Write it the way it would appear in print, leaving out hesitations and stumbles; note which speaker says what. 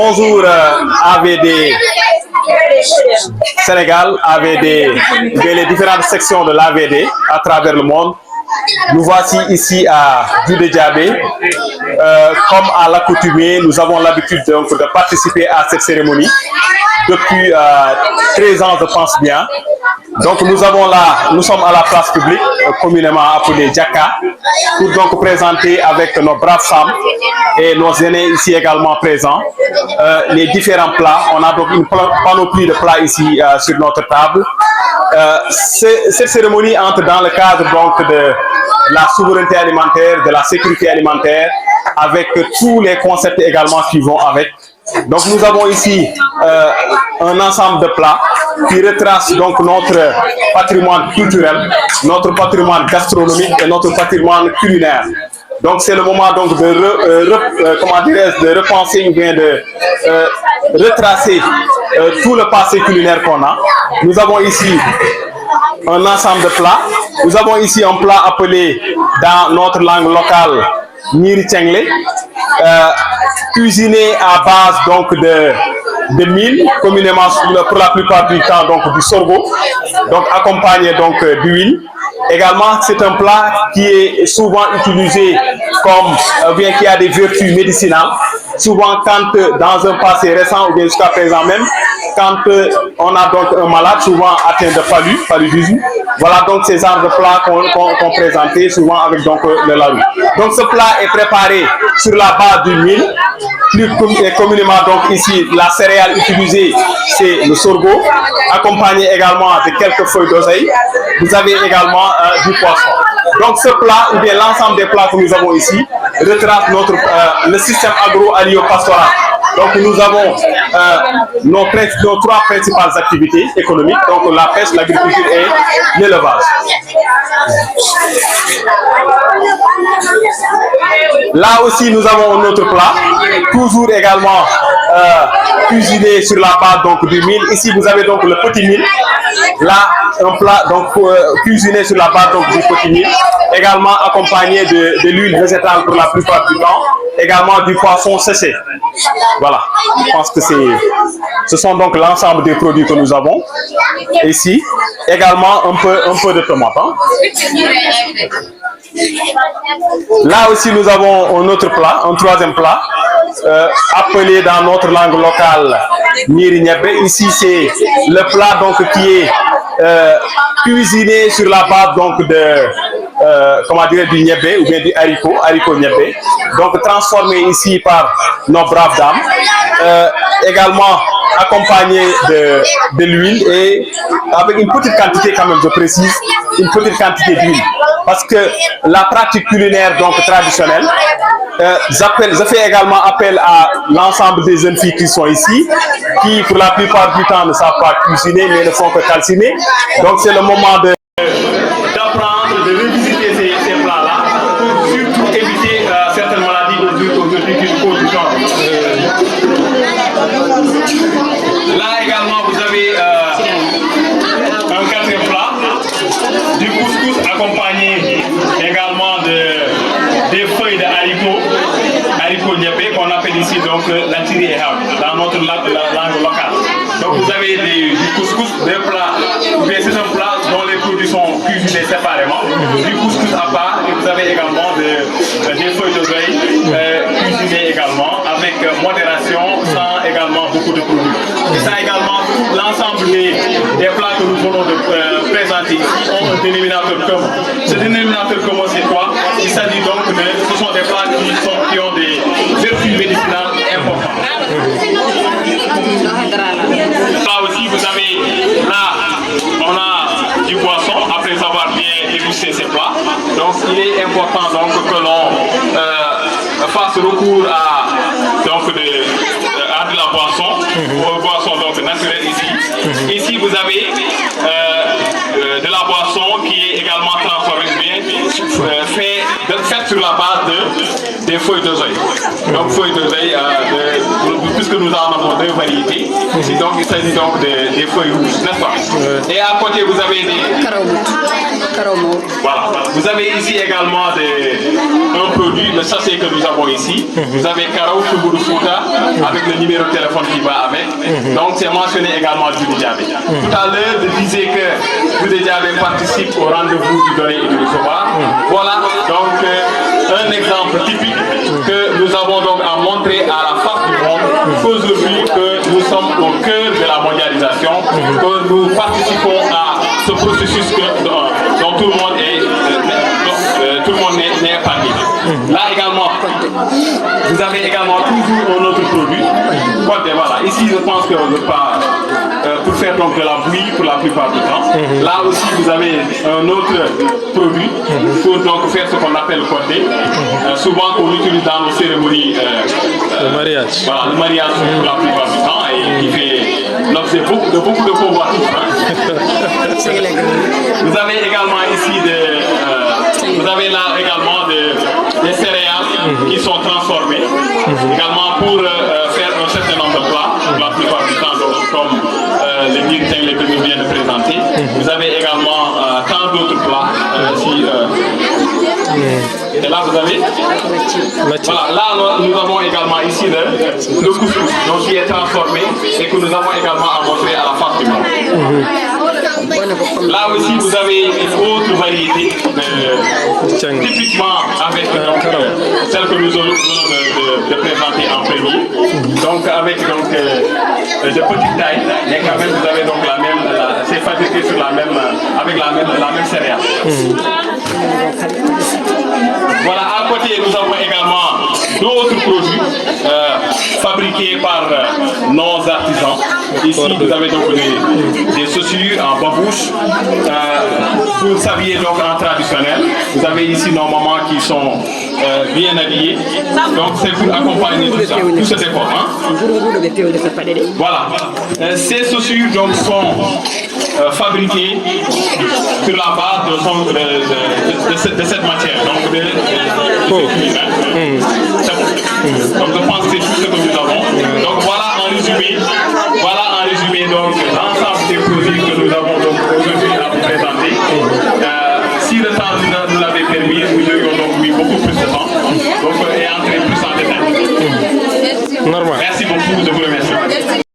Speaker 1: bonjour AVD Sénégal, AVD, les différentes sections de l'AVD à travers le monde. Nous voici ici à Djoudé-Diabé. Comme à l'accoutumée, nous avons l'habitude de participer à cette cérémonie depuis 13 ans, je pense bien. Donc nous sommes à la place publique, communément appelée Djaka, pour donc présenter avec nos braves femmes et nos aînés ici également présents les différents plats. On a donc une panoplie de plats ici sur notre table. Cette cérémonie entre dans le cadre donc de la souveraineté alimentaire, de la sécurité alimentaire, avec tous les concepts également qui vont avec. Donc nous avons ici un ensemble de plats qui retrace donc notre patrimoine culturel, notre patrimoine gastronomique et notre patrimoine culinaire. Donc c'est le moment donc de repenser ou bien de retracer tout le passé culinaire qu'on a. Nous avons ici un ensemble de plats. Nous avons ici un plat appelé dans notre langue locale Niri Tchengle, cuisiné à base donc de mil, communément pour la plupart du temps donc du sorgho, donc accompagné donc d'huile. Également, c'est un plat qui est souvent utilisé comme bien qui a des vertus médicinales. Souvent, quand dans un passé récent ou bien jusqu'à présent même, quand on a donc un malade souvent atteint de paludisme, voilà donc ces genres de plats qu'on présentait souvent avec donc le larou. Donc ce plat est préparé sur la base du mil, plus communément donc ici la céréale utilisée c'est le sorgho, accompagné également de quelques feuilles d'oseille. Vous avez également du poisson. Donc ce plat ou bien l'ensemble des plats que nous avons ici retrace le système agro-alio-pastoral. Donc nous avons nos trois principales activités économiques, donc la pêche, l'agriculture et l'élevage. Là aussi nous avons un autre plat, toujours également cuisiné sur la base donc du mil. Ici vous avez donc le petit mil. Là un plat donc cuisiné sur la base donc du petit mil, également accompagné de l'huile végétale pour la plupart du temps, également du poisson séché. Voilà, je pense que ce sont donc l'ensemble des produits que nous avons ici. Également un peu de tomate. Hein. Là aussi nous avons un autre plat, un troisième plat, appelé dans notre langue locale Niri Niébé. Ici c'est le plat donc qui est cuisiné sur la base donc de du niébé ou bien du haricot niébé, donc transformé ici par nos braves dames, également accompagné de l'huile et avec une petite quantité quand même, je précise, une petite quantité d'huile, parce que la pratique culinaire donc traditionnelle, je fais également appel à l'ensemble des jeunes filles qui sont ici, qui pour la plupart du temps ne savent pas cuisiner mais ne font que calciner. Donc c'est le moment d'apprendre, de revisiter ces plats-là pour surtout éviter certaines maladies aujourd'hui qui causent du genre. Là également vous avez un quatrième plat, du couscous accompagné également des feuilles de haricot niébé qu'on appelle ici donc la tiri dans notre langue locale. Donc vous avez du couscous, des plats, c'est un plat dont les produits sont cuisinés séparément, du couscous à part, et vous avez également des feuilles d'oseille cuisinées également avec modération, sans également beaucoup de produits. Et ça également, l'ensemble des plats que nous venons de présenter ici ont un dénominateur commun. Ce dénominateur commun c'est quoi? Il s'agit donc ce sont des plats qui ont des vertus médicinales importantes. Là aussi vous avez, là on a du poisson après avoir bien dégusté ces plats. Donc il est important donc que l'on fasse recours à de la boisson, une boisson donc naturelle ici. Ici vous avez de la boisson qui est également transformée bien, faite sur la base des feuilles d'oseille. Donc feuilles d'oseille, puisque nous en avons deux variétés, donc il s'agit donc des feuilles rouges, n'est-ce pas? Et à côté vous avez des... Voilà, vous avez ici également un produit, le sachet que nous avons ici. Vous avez Karaou Choubourou Fouta avec le numéro de téléphone qui va avec. Donc c'est mentionné également du Diabé. Tout à l'heure, je disais que du Diabé participe au rendez-vous du donner et du recevoir. Voilà donc un exemple typique que nous avons donc à montrer à la face du monde qu'aujourd'hui que nous sommes au cœur de la mondialisation, que nous participons à ce processus dont tout le monde est épargné. Là également, vous avez également toujours un autre produit. Voilà, ici je pense que on ne veut pas pour faire donc de la bouillie pour la plupart du temps. Là aussi vous avez un autre produit pour donc faire ce qu'on appelle le côté. Souvent qu'on utilise dans nos cérémonies
Speaker 2: le mariage.
Speaker 1: Voilà, le mariage pour la plupart du temps et qui fait l'objet de beaucoup de pouvoir. Vous avez également ici vous avez là également des céréales qui sont transformées également pour faire un certain nombre de plats la plupart du temps, donc, comme les dirigents que nous viennent de présenter. Vous avez également tant d'autres plats. Et là vous avez voilà, là nous avons également ici le couscous donc, qui est transformé et que nous avons également à montrer à la face du monde. Là aussi vous avez une autre variété typiquement avec celle que nous allons de présenter en premier, donc avec donc, de petites tailles, mais quand même vous avez donc la même, c'est fabriqué sur avec la même céréale. Voilà, à côté nous avons également d'autres produits fabriqués par nos artisans. Ici vous avez donc des chaussures en babouche. Vous saviez donc en traditionnel. Vous avez ici nos mamans qui sont bien habillées. Donc c'est pour accompagner tout ça, tout cet effort. Voilà. Ces chaussures donc sont fabriquées sur la base de cette matière. Donc donc je pense que c'est